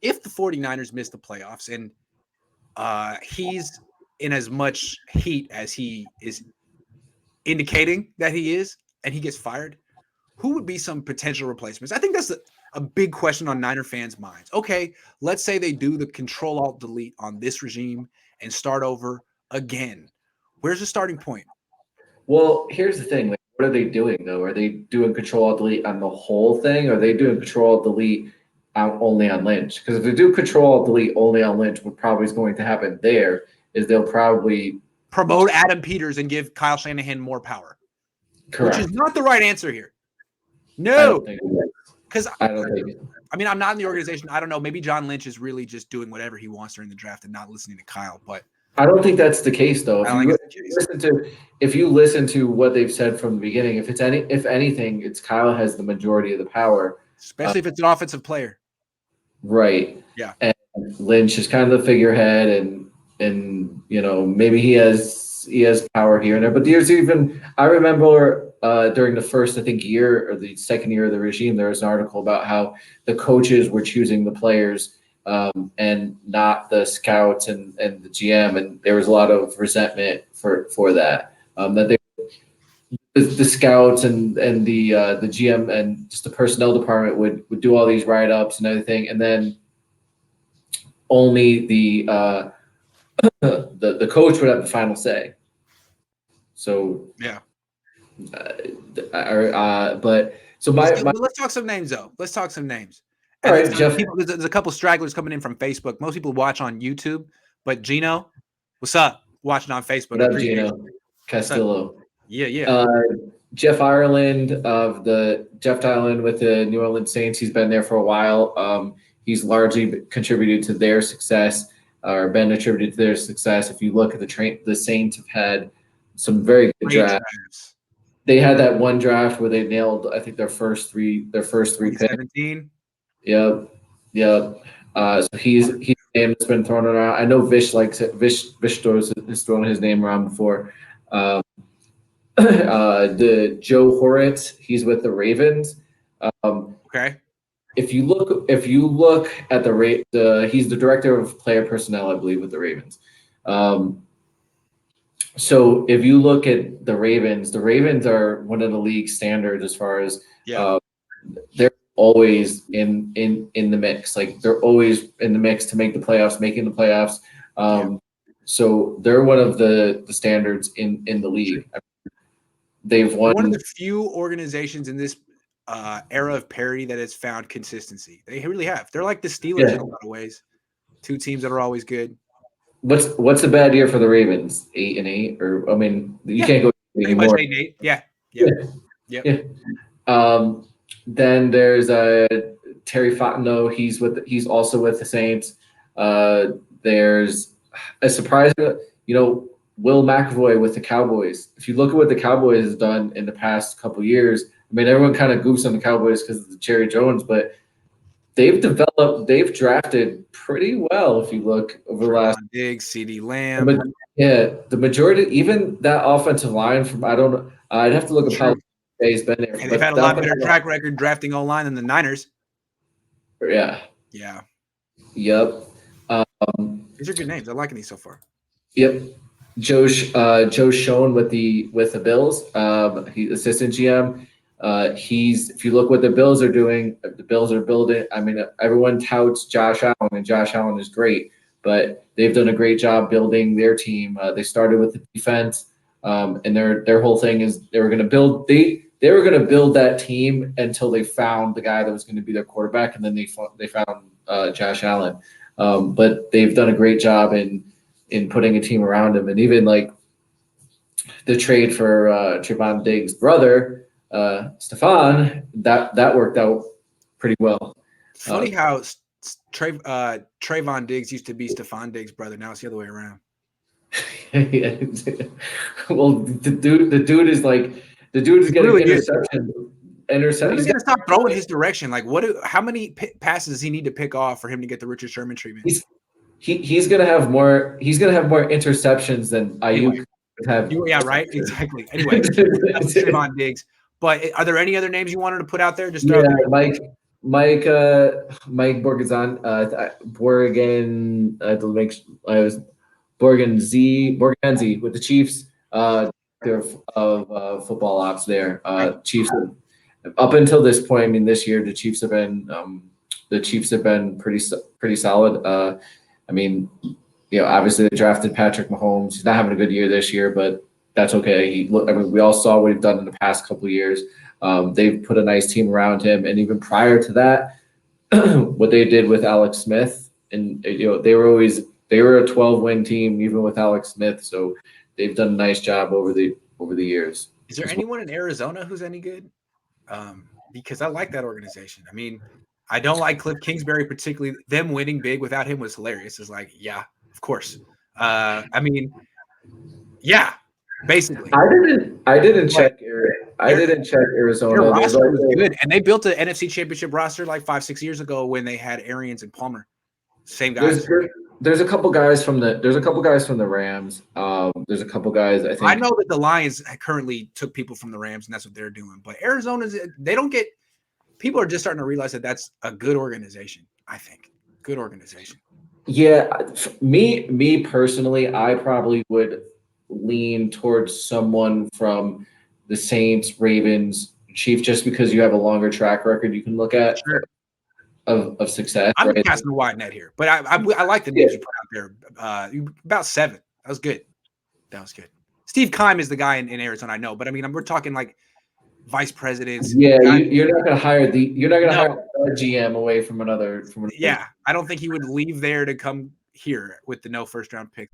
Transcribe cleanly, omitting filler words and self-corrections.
if the 49ers miss the playoffs and he's in as much heat as he is indicating that he is, and he gets fired, who would be some potential replacements? I think that's a big question on Niner fans' minds. Okay, let's say they do the Control-Alt-Delete on this regime and start over again. Where's the starting point? Well, here's the thing. Like, what are they doing, though? Are they doing Control-Alt-Delete on the whole thing? Or are they doing Control-Alt-Delete only on Lynch? Because if they do Control-Alt-Delete only on Lynch, what probably is going to happen there is they'll probably promote Adam Peters and give Kyle Shanahan more power. Correct. Which is not the right answer here. No. Because I don't think it. I mean, I'm not in the organization. I don't know. Maybe John Lynch is really just doing whatever he wants during the draft and not listening to Kyle. But I don't think that's the case, though. If you listen to what they've said from the beginning, if anything, it's Kyle has the majority of the power, especially if it's an offensive player. Right. Yeah. And Lynch is kind of the figurehead, and maybe he has power here and there. But there's even I remember during the first, I think, year or the second year of the regime, there was an article about how the coaches were choosing the players and not the scouts and the GM, and there was a lot of resentment for that. That the scouts and the GM and just the personnel department would do all these write-ups and everything, and then only the coach would have the final say. So yeah. But let's talk some names though. Let's talk some names. All right, Jeff. There's a couple stragglers coming in from Facebook. Most people watch on YouTube, but Gino, what's up? Watching on Facebook. What up, Gino? Castillo. Yeah. Jeff Ireland with the New Orleans Saints. He's been there for a while. He's largely contributed to their success, or been attributed to their success. If you look at the Saints have had some very good drafts. They had that one draft where they nailed, I think, their first three picks. 17. Yep. So he's a name that's been thrown around. I know Vish likes it. Vish has thrown his name around before. The Joe Horitz, he's with the Ravens. Okay. If you look at he's the director of player personnel, I believe, with the Ravens. So if you look at the Ravens are one of the league standards as far as they're always in the mix. Like they're always in the mix to make the playoffs, making the playoffs. So they're one of the standards in the league. They've won. One of the few organizations in this era of parity that has found consistency. They really have. They're like the Steelers in a lot of ways. Two teams that are always good. What's a bad year for the Ravens? 8-8, or I mean, you can't go anymore. Much 8-8. Yeah. Then there's Terry Fontenot. He's also with the Saints. There's a surprising, Will McAvoy with the Cowboys. If you look at what the Cowboys has done in the past couple of years, I mean, everyone kind of goofs on the Cowboys because of the Jerry Jones, but they've drafted pretty well. If you look over the last Diggs, CD Lamb, the majority, even that offensive line from I'd have to look at how they've been there. And they've had a lot better track record drafting O-line than the Niners. Yeah. Yep. These are good names. I'm liking these so far. Yep. Joe Schoen with the Bills. He's assistant GM. If you look what the Bills are doing, the Bills are building. I mean, everyone touts Josh Allen, and Josh Allen is great, but they've done a great job building their team. They started with the defense, and their whole thing is they were going to build that team until they found the guy that was going to be their quarterback, and then they found Josh Allen. But they've done a great job in putting a team around him, and even like the trade for Trevon Diggs' brother. Stefan, that worked out pretty well. Funny how Trevon Diggs used to be Stefan Diggs' brother. Now it's the other way around. Well, the dude is getting really interception. He's gonna stop throwing his direction. Like, how many passes does he need to pick off for him to get the Richard Sherman treatment? He's gonna have more. He's gonna have more interceptions than Ayuk have. Yeah, right. Exactly. Anyway, that's Trevon Diggs. But are there any other names you wanted to put out there? Just Mike Mike Borgazon, Borgen, I was Borgenzi with the Chiefs, director of football ops there. Chiefs up until this point, I mean, this year the Chiefs have been pretty solid. I mean, obviously they drafted Patrick Mahomes. He's not having a good year this year, but that's okay. I mean, we all saw what he's done in the past couple of years. They've put a nice team around him, and even prior to that, what they did with Alex Smith, and they were a 12-win team even with Alex Smith. So they've done a nice job over the years. Is there anyone in Arizona who's any good? Because I like that organization. I mean, I don't like Cliff Kingsbury particularly. Them winning big without him was hilarious. It's like, yeah, of course. I mean, yeah, basically. I didn't check Arizona. Their roster was good, and they built an NFC Championship roster like 5-6 years ago when they had Arians and Palmer. Same guys. There's a couple guys from the Rams. There's a couple guys. I think I know that the Lions currently took people from the Rams, and that's what they're doing. But Arizona's they don't get. People are just starting to realize that that's a good organization. I think good organization. Yeah, me personally, I probably would lean towards someone from the Saints, Ravens, Chiefs, just because you have a longer track record you can look at of success. I'm casting a wide net here, but I like the names you put out there. About 7. That was good. Steve Keim is the guy in Arizona, I know, but I mean, we're talking like vice presidents. Yeah, you're not going to hire hire a GM away from another. Yeah, I don't think he would leave there to come here with the no first round pick.